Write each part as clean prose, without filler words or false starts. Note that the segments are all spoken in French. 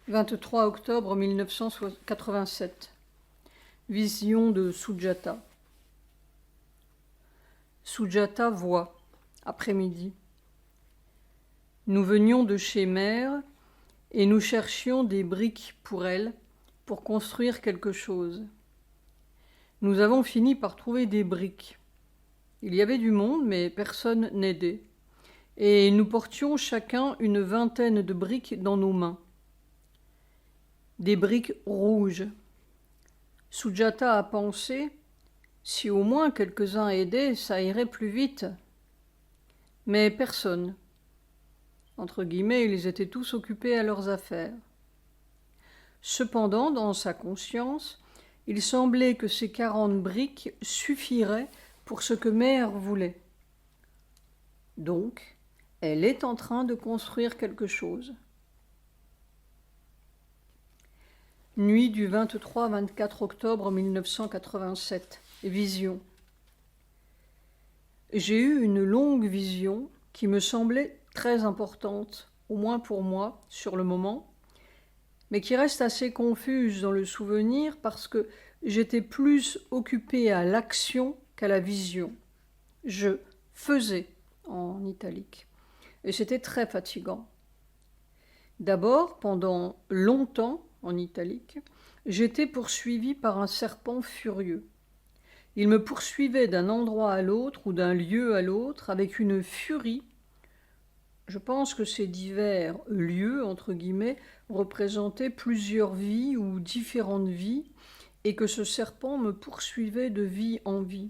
23 octobre 1987. Vision de Sujata. Sujata voit, après-midi. Nous venions de chez Mère et nous cherchions des briques pour elle, pour construire quelque chose. Nous avons fini par trouver des briques. Il y avait du monde, mais personne n'aidait. Et nous portions chacun une vingtaine de briques dans nos mains. Des briques rouges. Sujata a pensé, si au moins quelques-uns aidaient, ça irait plus vite. Mais personne. Entre guillemets, ils étaient tous occupés à leurs affaires. Cependant, dans sa conscience, il semblait que ces 40 briques suffiraient pour ce que Mère voulait. Donc, elle est en train de construire quelque chose. Nuit du 23-24 octobre 1987. Vision. J'ai eu une longue vision qui me semblait très importante, au moins pour moi, sur le moment, mais qui reste assez confuse dans le souvenir parce que j'étais plus occupée à l'action qu'à la vision. Je faisais en italique, et c'était très fatigant. D'abord, pendant longtemps, en italique, j'étais poursuivie par un serpent furieux. Il me poursuivait d'un endroit à l'autre ou d'un lieu à l'autre avec une furie. Je pense que ces divers lieux, entre guillemets, représentaient plusieurs vies ou différentes vies et que ce serpent me poursuivait de vie en vie.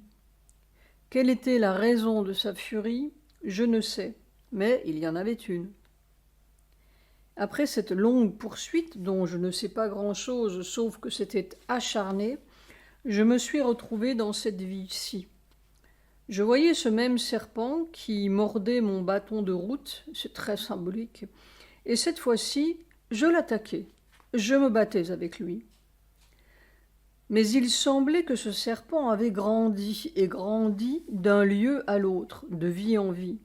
Quelle était la raison de sa furie? Je ne sais, mais il y en avait une. Après cette longue poursuite, dont je ne sais pas grand-chose sauf que c'était acharné, je me suis retrouvée dans cette vie-ci. Je voyais ce même serpent qui mordait mon bâton de route, c'est très symbolique, et cette fois-ci, je l'attaquais, je me battais avec lui. Mais il semblait que ce serpent avait grandi et grandi d'un lieu à l'autre, de vie en vie.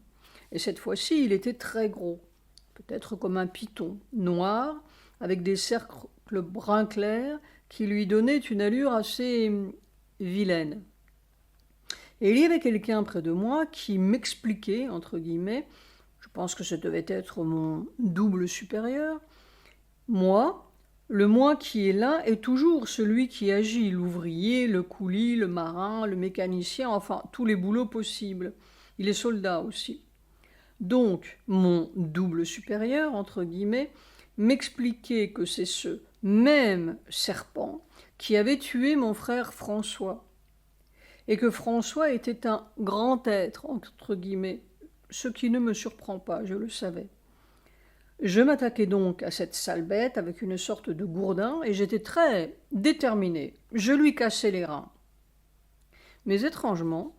Et cette fois-ci, il était très gros. Peut-être comme un python, noir, avec des cercles brun clair qui lui donnaient une allure assez vilaine. Et il y avait quelqu'un près de moi qui m'expliquait, entre guillemets, je pense que ce devait être mon double supérieur, moi, le moi qui est là est toujours celui qui agit, l'ouvrier, le coulis, le marin, le mécanicien, enfin tous les boulots possibles. Il est soldat aussi. Donc, mon double supérieur, entre guillemets, m'expliquait que c'est ce même serpent qui avait tué mon frère François, et que François était un grand être, entre guillemets, ce qui ne me surprend pas, je le savais. Je m'attaquai donc à cette sale bête avec une sorte de gourdin, et j'étais très déterminée. Je lui cassai les reins. Mais étrangement,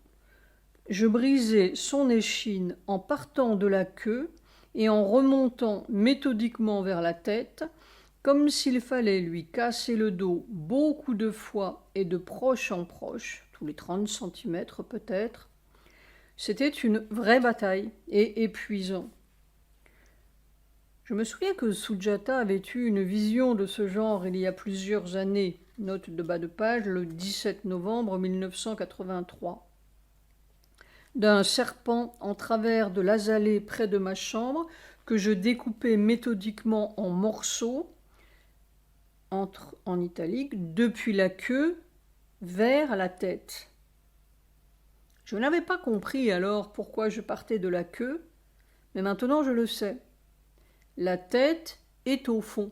je brisai son échine en partant de la queue et en remontant méthodiquement vers la tête, comme s'il fallait lui casser le dos beaucoup de fois et de proche en proche, tous les 30 centimètres peut-être. C'était une vraie bataille et épuisant. Je me souviens que Sujata avait eu une vision de ce genre il y a plusieurs années, note de bas de page, le 17 novembre 1983. D'un serpent en travers de l'azalée près de ma chambre que je découpais méthodiquement en morceaux, en italique, depuis la queue vers la tête. Je n'avais pas compris alors pourquoi je partais de la queue, mais maintenant je le sais. La tête est au fond.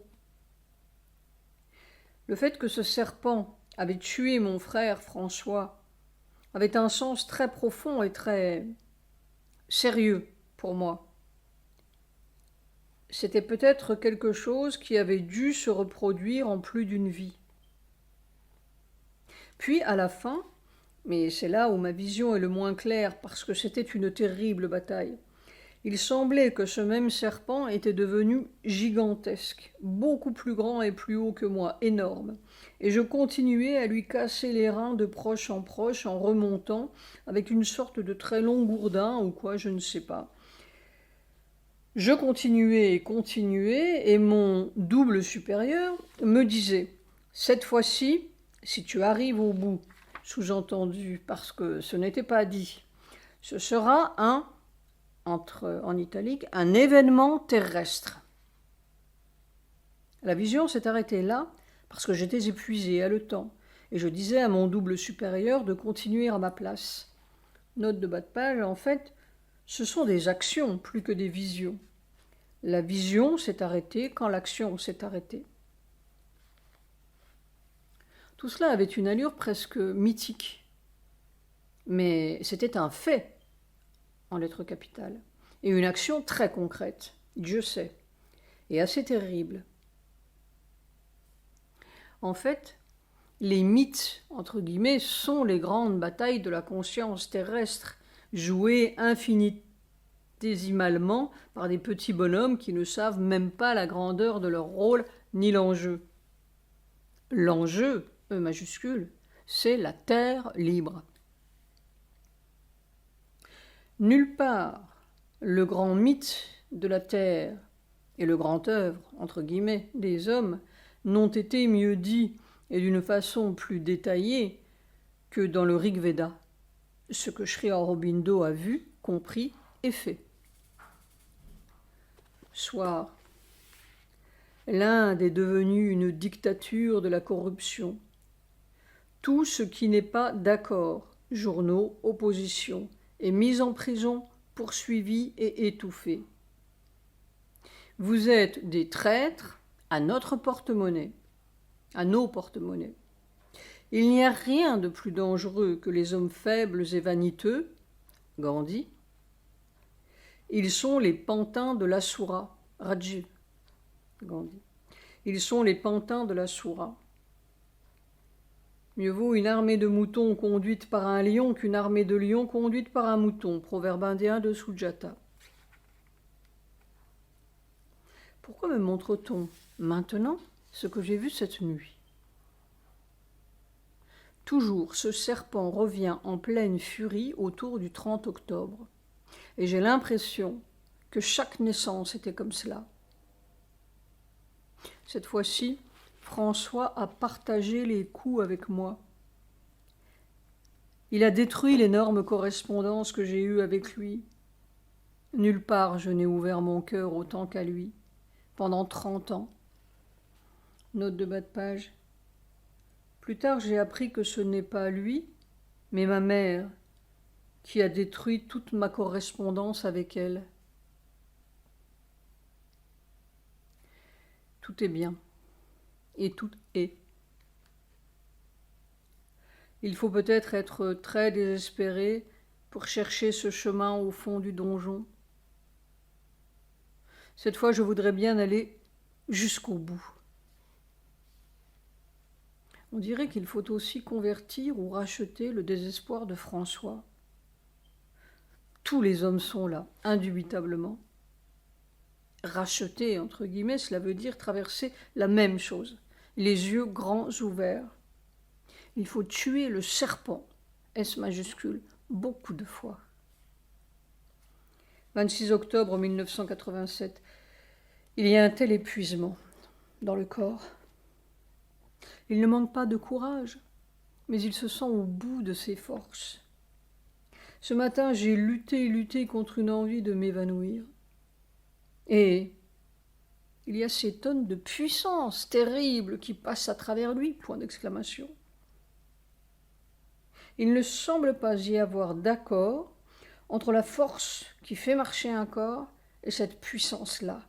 Le fait que ce serpent avait tué mon frère François avait un sens très profond et très sérieux pour moi. C'était peut-être quelque chose qui avait dû se reproduire en plus d'une vie. Puis à la fin, mais c'est là où ma vision est le moins claire parce que c'était une terrible bataille, il semblait que ce même serpent était devenu gigantesque, beaucoup plus grand et plus haut que moi, énorme, et je continuais à lui casser les reins de proche en remontant, avec une sorte de très long gourdin ou quoi, je ne sais pas. Je continuais et continuais, et mon double supérieur me disait « Cette fois-ci, si tu arrives au bout, sous-entendu parce que ce n'était pas dit, ce sera en italique, un événement terrestre. » La vision s'est arrêtée là parce que j'étais épuisée, haletant, et je disais à mon double supérieur de continuer à ma place. Note de bas de page, en fait, ce sont des actions plus que des visions. La vision s'est arrêtée quand l'action s'est arrêtée. Tout cela avait une allure presque mythique, mais c'était un fait en lettres capitales, et une action très concrète, Dieu sait, et assez terrible. En fait, les mythes, entre guillemets, sont les grandes batailles de la conscience terrestre, jouées infinitésimalement par des petits bonhommes qui ne savent même pas la grandeur de leur rôle ni l'enjeu. L'enjeu, E majuscule, c'est la terre libre. Nulle part le grand mythe de la terre et le grand œuvre, entre guillemets, des hommes n'ont été mieux dits et d'une façon plus détaillée que dans le Rig Veda, ce que Sri Aurobindo a vu, compris et fait. Soir. L'Inde est devenue une dictature de la corruption. Tout ce qui n'est pas d'accord, journaux, opposition, est mis en prison, poursuivi et étouffé. Vous êtes des traîtres à notre porte-monnaie, à nos porte-monnaies. Il n'y a rien de plus dangereux que les hommes faibles et vaniteux, Gandhi. Ils sont les pantins de l'Asura, Rajiv, Gandhi. Ils sont les pantins de l'Asura. Mieux vaut une armée de moutons conduite par un lion qu'une armée de lions conduite par un mouton, proverbe indien de Sujata. Pourquoi me montre-t-on maintenant ce que j'ai vu cette nuit? Toujours ce serpent revient en pleine furie autour du 30 octobre, et j'ai l'impression que chaque naissance était comme cela. Cette fois-ci, François a partagé les coups avec moi. Il a détruit l'énorme correspondance que j'ai eue avec lui. Nulle part je n'ai ouvert mon cœur autant qu'à lui, pendant 30 ans. Note de bas de page. Plus tard, j'ai appris que ce n'est pas lui, mais ma mère, qui a détruit toute ma correspondance avec elle. Tout est bien, et tout est. Il faut peut-être être très désespéré pour chercher ce chemin au fond du donjon. Cette fois, je voudrais bien aller jusqu'au bout. On dirait qu'il faut aussi convertir ou racheter le désespoir de François. Tous les hommes sont là, indubitablement. Racheter, entre guillemets, cela veut dire traverser la même chose, les yeux grands ouverts. Il faut tuer le serpent, S majuscule, beaucoup de fois. 26 octobre 1987. Il y a un tel épuisement dans le corps. Il ne manque pas de courage, mais il se sent au bout de ses forces. Ce matin, j'ai lutté contre une envie de m'évanouir. Et il y a ces tonnes de puissance terrible qui passent à travers lui, point d'exclamation. Il ne semble pas y avoir d'accord entre la force qui fait marcher un corps et cette puissance-là.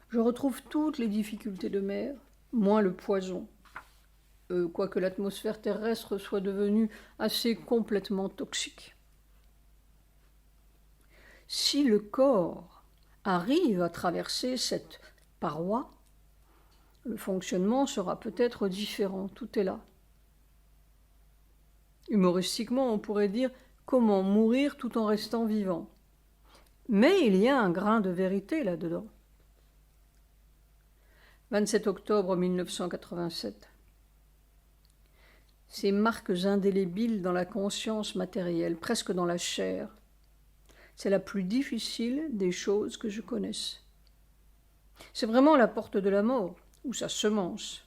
Je retrouve toutes les difficultés de mer, moins le poison, quoique l'atmosphère terrestre soit devenue assez complètement toxique. Si le corps arrive à traverser cette paroi, le fonctionnement sera peut-être différent, tout est là. Humoristiquement, on pourrait dire comment mourir tout en restant vivant. Mais il y a un grain de vérité là-dedans. 27 octobre 1987. Ces marques indélébiles dans la conscience matérielle, presque dans la chair. C'est la plus difficile des choses que je connaisse. C'est vraiment la porte de la mort, ou sa semence.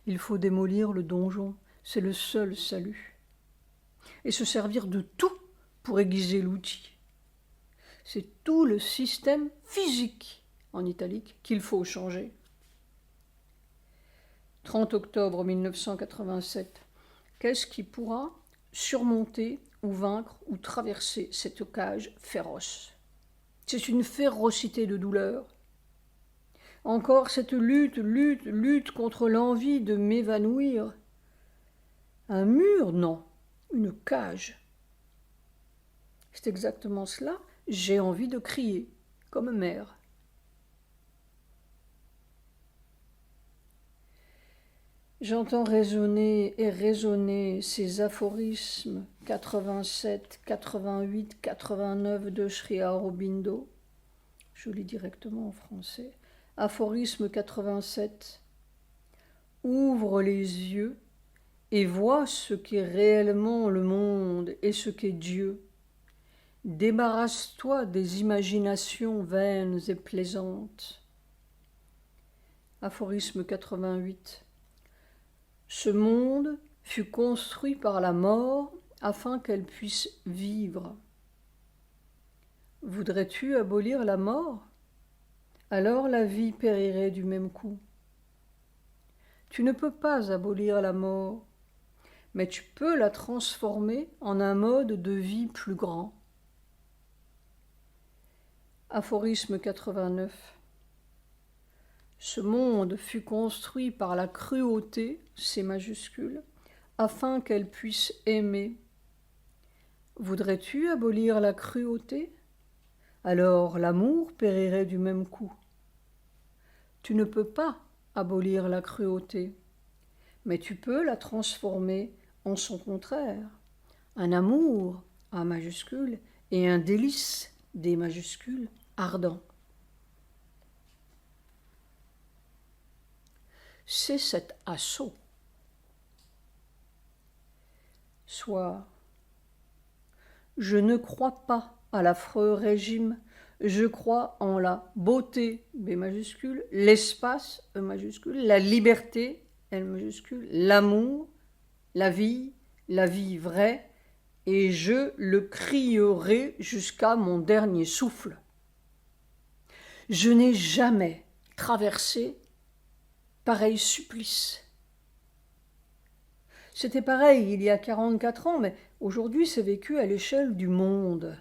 Il faut démolir le donjon, c'est le seul salut. Et se servir de tout pour aiguiser l'outil. C'est tout le système physique, en italique, qu'il faut changer. 30 octobre 1987. Qu'est-ce qui pourra surmonter ou vaincre ou traverser cette cage féroce? C'est une férocité de douleur. Encore cette lutte contre l'envie de m'évanouir. Un mur, non, une cage. C'est exactement cela, j'ai envie de crier, comme mère. J'entends résonner et résonner ces aphorismes 87, 88, 89 de Sri Aurobindo. Je lis directement en français. Aphorisme 87. Ouvre les yeux et vois ce qu'est réellement le monde et ce qu'est Dieu. Débarrasse-toi des imaginations vaines et plaisantes. Aphorisme 88. Ce monde fut construit par la mort afin qu'elle puisse vivre. Voudrais-tu abolir la mort? Alors la vie périrait du même coup. Tu ne peux pas abolir la mort, mais tu peux la transformer en un mode de vie plus grand. Aphorisme 89. Ce monde fut construit par la cruauté, C majuscule, afin qu'elle puisse aimer. Voudrais-tu abolir la cruauté? Alors l'amour périrait du même coup. Tu ne peux pas abolir la cruauté, mais tu peux la transformer en son contraire. Un amour, A majuscule, et un délice, D majuscule, ardent. C'est cet assaut. Soit je ne crois pas à l'affreux régime, je crois en la beauté, B majuscule, l'espace, E majuscule, la liberté, L majuscule, l'amour, la vie vraie, et je le crierai jusqu'à mon dernier souffle. Je n'ai jamais traversé pareil supplice. C'était pareil il y a 44 ans, mais aujourd'hui c'est vécu à l'échelle du monde.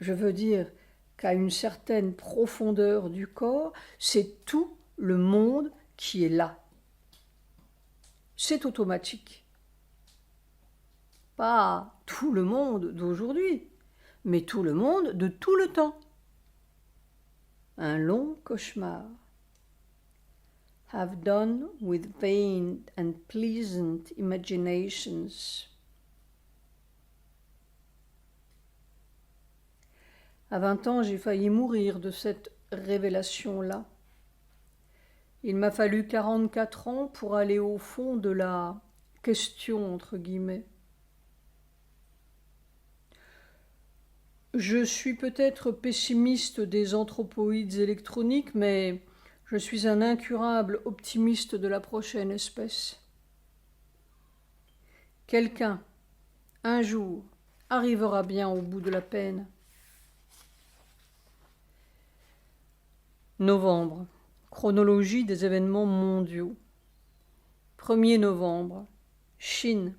Je veux dire qu'à une certaine profondeur du corps, c'est tout le monde qui est là. C'est automatique. Pas tout le monde d'aujourd'hui, mais tout le monde de tout le temps. Un long cauchemar. Have done with vain and pleasant imaginations. À 20 ans, j'ai failli mourir de cette révélation-là. Il m'a fallu 44 ans pour aller au fond de la question, entre guillemets. Je suis peut-être pessimiste des anthropoïdes électroniques, mais je suis un incurable optimiste de la prochaine espèce. Quelqu'un, un jour, arrivera bien au bout de la peine. Novembre, chronologie des événements mondiaux. 1er novembre, Chine,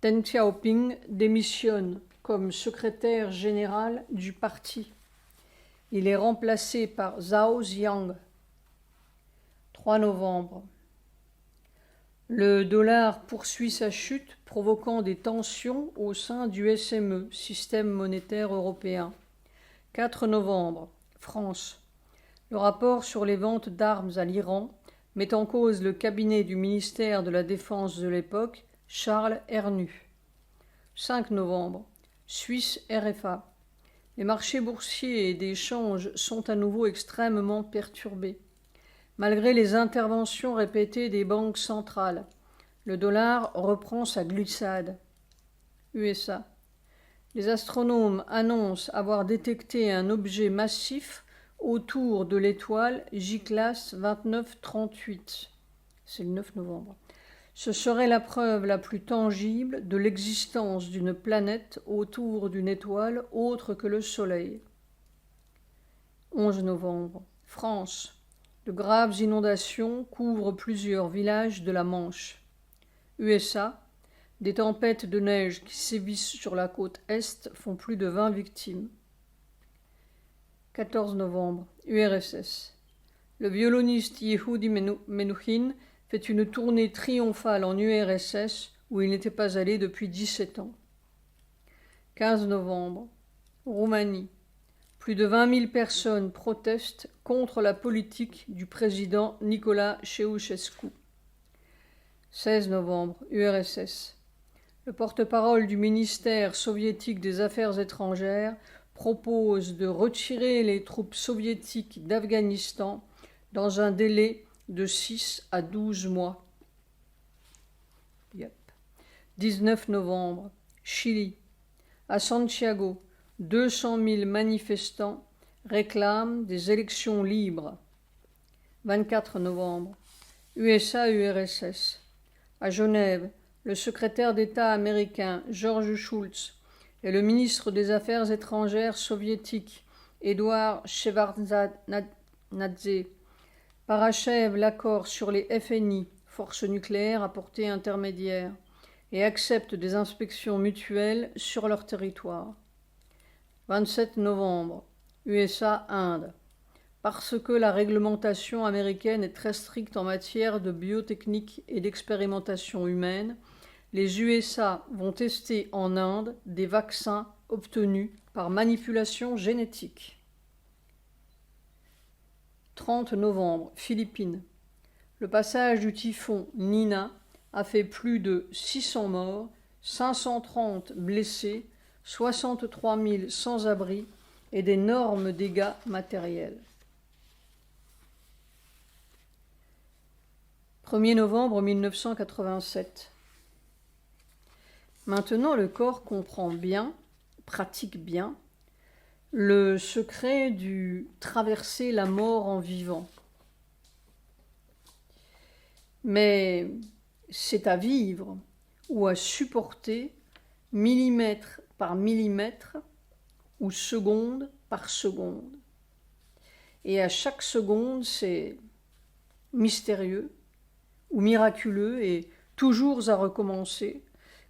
Deng Xiaoping démissionne comme secrétaire général du parti. Il est remplacé par Zhao Ziyang. 3 novembre. Le dollar poursuit sa chute, provoquant des tensions au sein du SME, Système monétaire européen. 4 novembre. France. Le rapport sur les ventes d'armes à l'Iran met en cause le cabinet du ministère de la Défense de l'époque, Charles Hernu. 5 novembre. Suisse RFA. Les marchés boursiers et d'échange sont à nouveau extrêmement perturbés. Malgré les interventions répétées des banques centrales, le dollar reprend sa glissade. USA. Les astronomes annoncent avoir détecté un objet massif autour de l'étoile J-Class 2938. C'est le 9 novembre. Ce serait la preuve la plus tangible de l'existence d'une planète autour d'une étoile autre que le Soleil. 11 novembre. France. De graves inondations couvrent plusieurs villages de la Manche. USA. Des tempêtes de neige qui sévissent sur la côte Est font plus de 20 victimes. 14 novembre. URSS. Le violoniste Yehudi Menuhin fait une tournée triomphale en URSS où il n'était pas allé depuis 17 ans. 15 novembre. Roumanie. Plus de 20 000 personnes protestent contre la politique du président Nicolae Ceausescu. 16 novembre. URSS. Le porte-parole du ministère soviétique des Affaires étrangères propose de retirer les troupes soviétiques d'Afghanistan dans un délai de 6 à 12 mois. 19 novembre. Chili. À Santiago, 200 000 manifestants réclament des élections libres. 24 novembre. USA-URSS. À Genève, le secrétaire d'État américain George Shultz et le ministre des Affaires étrangères soviétique Eduard Shevardnadze parachèvent l'accord sur les FNI, forces nucléaires à portée intermédiaire, et acceptent des inspections mutuelles sur leur territoire. 27 novembre. USA-Inde. Parce que la réglementation américaine est très stricte en matière de biotechnique et d'expérimentation humaine, les USA vont tester en Inde des vaccins obtenus par manipulation génétique. 30 novembre, Philippines. Le passage du typhon Nina a fait plus de 600 morts, 530 blessés, 63 000 sans-abri et d'énormes dégâts matériels. 1er novembre 1987. Maintenant, le corps comprend bien, pratique bien, le secret du traverser la mort en vivant. Mais c'est à vivre ou à supporter millimètre par millimètre ou seconde par seconde. Et à chaque seconde, c'est mystérieux ou miraculeux et toujours à recommencer,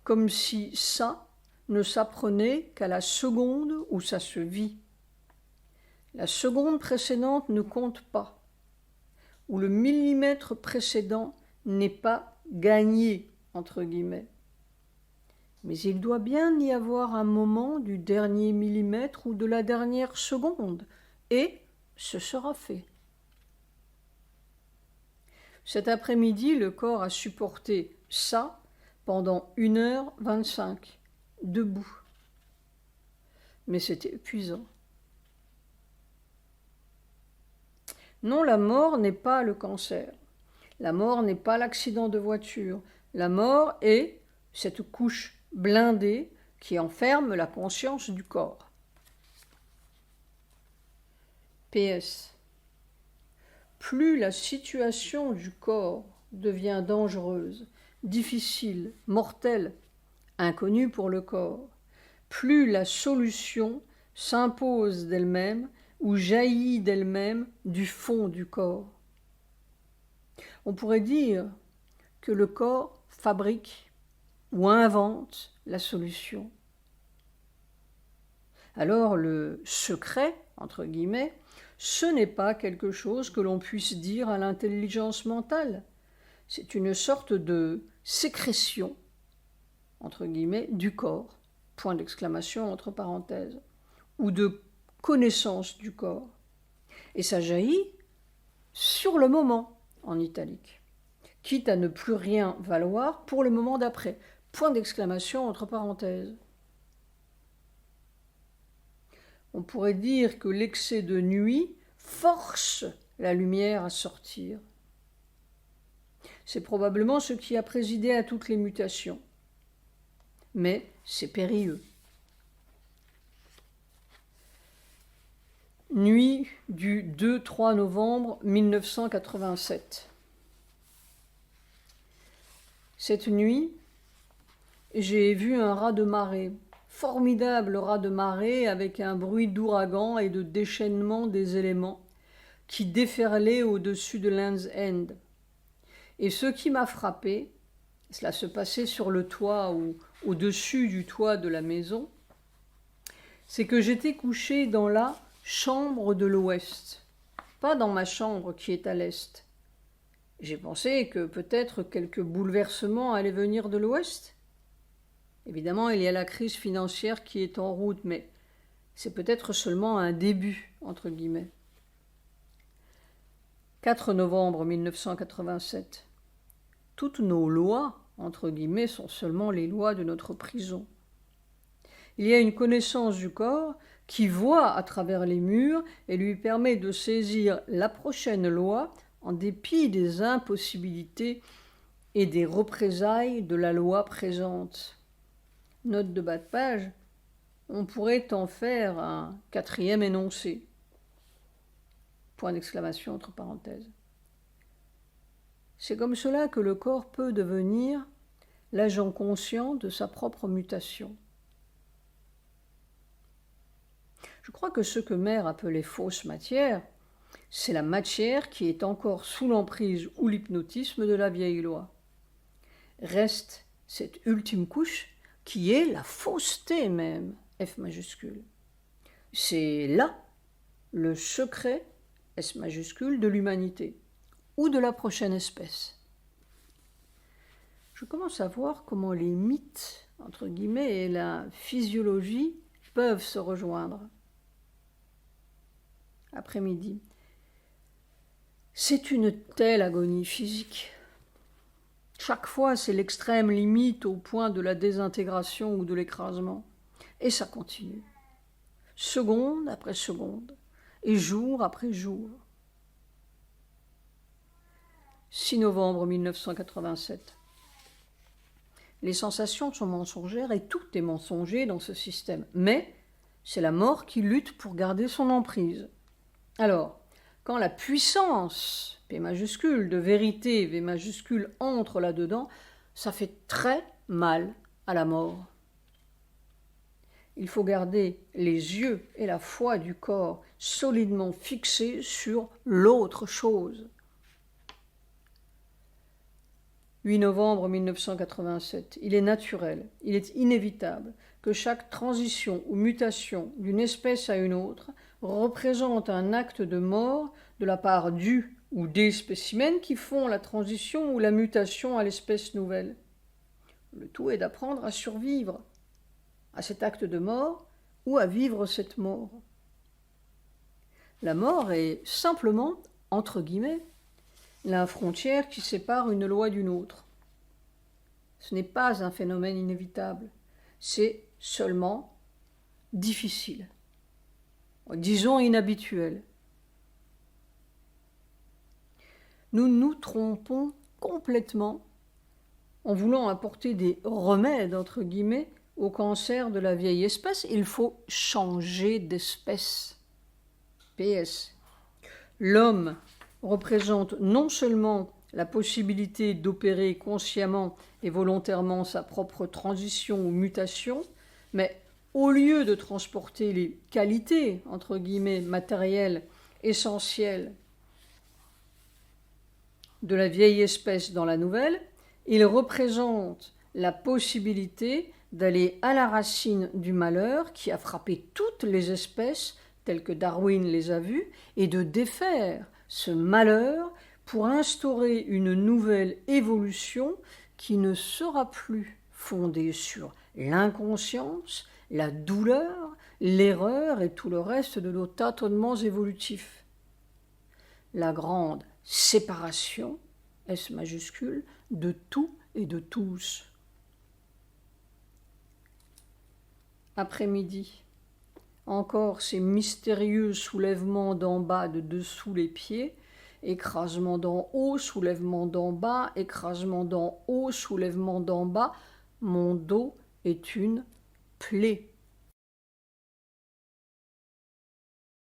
comme si ça ne s'apprenait qu'à la seconde où ça se vit. La seconde précédente ne compte pas, ou le millimètre précédent n'est pas gagné, entre guillemets. Mais il doit bien y avoir un moment du dernier millimètre ou de la dernière seconde, et ce sera fait. Cet après-midi, le corps a supporté ça pendant 1h25, debout. Mais c'était épuisant. Non, la mort n'est pas le cancer. La mort n'est pas l'accident de voiture. La mort est cette couche blindée qui enferme la conscience du corps. PS. Plus la situation du corps devient dangereuse, difficile, mortelle, inconnue pour le corps, plus la solution s'impose d'elle-même ou jaillit d'elle-même du fond du corps. On pourrait dire que le corps fabrique ou invente la solution. Alors le secret, entre guillemets, ce n'est pas quelque chose que l'on puisse dire à l'intelligence mentale. C'est une sorte de sécrétion, entre guillemets, du corps, point d'exclamation entre parenthèses, ou de connaissance du corps. Et ça jaillit sur le moment, en italique, quitte à ne plus rien valoir pour le moment d'après, point d'exclamation entre parenthèses. On pourrait dire que l'excès de nuit force la lumière à sortir. C'est probablement ce qui a présidé à toutes les mutations. Mais c'est périlleux. Nuit du 2-3 novembre 1987. Cette nuit, j'ai vu un raz de marée, formidable raz de marée avec un bruit d'ouragan et de déchaînement des éléments qui déferlaient au-dessus de Land's End. Et ce qui m'a frappé, cela se passait sur le toit ou au-dessus du toit de la maison, c'est que j'étais couché dans la chambre de l'ouest, pas dans ma chambre qui est à l'est. J'ai pensé que peut-être quelques bouleversements allaient venir de l'ouest. Évidemment, il y a la crise financière qui est en route, mais c'est peut-être seulement un début, entre guillemets. 4 novembre 1987. Toutes nos lois, entre guillemets, sont seulement les lois de notre prison. Il y a une connaissance du corps qui voit à travers les murs et lui permet de saisir la prochaine loi en dépit des impossibilités et des représailles de la loi présente. Note de bas de page, on pourrait en faire un 4e énoncé. Point d'exclamation entre parenthèses. C'est comme cela que le corps peut devenir l'agent conscient de sa propre mutation. Je crois que ce que Mère appelait fausse matière, c'est la matière qui est encore sous l'emprise ou l'hypnotisme de la vieille loi. Reste cette ultime couche qui est la fausseté même, F majuscule. C'est là le secret, S majuscule, de l'humanité ou de la prochaine espèce. Je commence à voir comment les mythes, entre guillemets, et la physiologie peuvent se rejoindre. Après-midi. C'est une telle agonie physique. Chaque fois, c'est l'extrême limite au point de la désintégration ou de l'écrasement. Et ça continue. Seconde après seconde. Et jour après jour. 6 novembre 1987. Les sensations sont mensongères et tout est mensonger dans ce système. Mais c'est la mort qui lutte pour garder son emprise. Alors, quand la puissance, P majuscule, de vérité, V majuscule, entre là-dedans, ça fait très mal à la mort. Il faut garder les yeux et la foi du corps solidement fixés sur l'autre chose. 8 novembre 1987. Il est naturel, il est inévitable que chaque transition ou mutation d'une espèce à une autre représente un acte de mort de la part du ou des spécimens qui font la transition ou la mutation à l'espèce nouvelle. Le tout est d'apprendre à survivre à cet acte de mort ou à vivre cette mort. La mort est simplement, entre guillemets, la frontière qui sépare une loi d'une autre. Ce n'est pas un phénomène inévitable, c'est seulement difficile. Disons inhabituel. Nous nous trompons complètement en voulant apporter des remèdes, entre guillemets, au cancer de la vieille espèce. Il faut changer d'espèce. PS. L'homme représente non seulement la possibilité d'opérer consciemment et volontairement sa propre transition ou mutation, mais au lieu de transporter les qualités, entre guillemets, matérielles, essentielles de la vieille espèce dans la nouvelle, il représente la possibilité d'aller à la racine du malheur qui a frappé toutes les espèces telles que Darwin les a vues et de défaire ce malheur pour instaurer une nouvelle évolution qui ne sera plus fondée sur l'inconscience, la douleur, l'erreur et tout le reste de nos tâtonnements évolutifs. La grande séparation, S majuscule, de tout et de tous. Après-midi. Encore ces mystérieux soulèvements d'en bas de dessous les pieds, écrasement d'en haut, soulèvement d'en bas, écrasement d'en haut, soulèvement d'en bas. Mon dos est une plaie.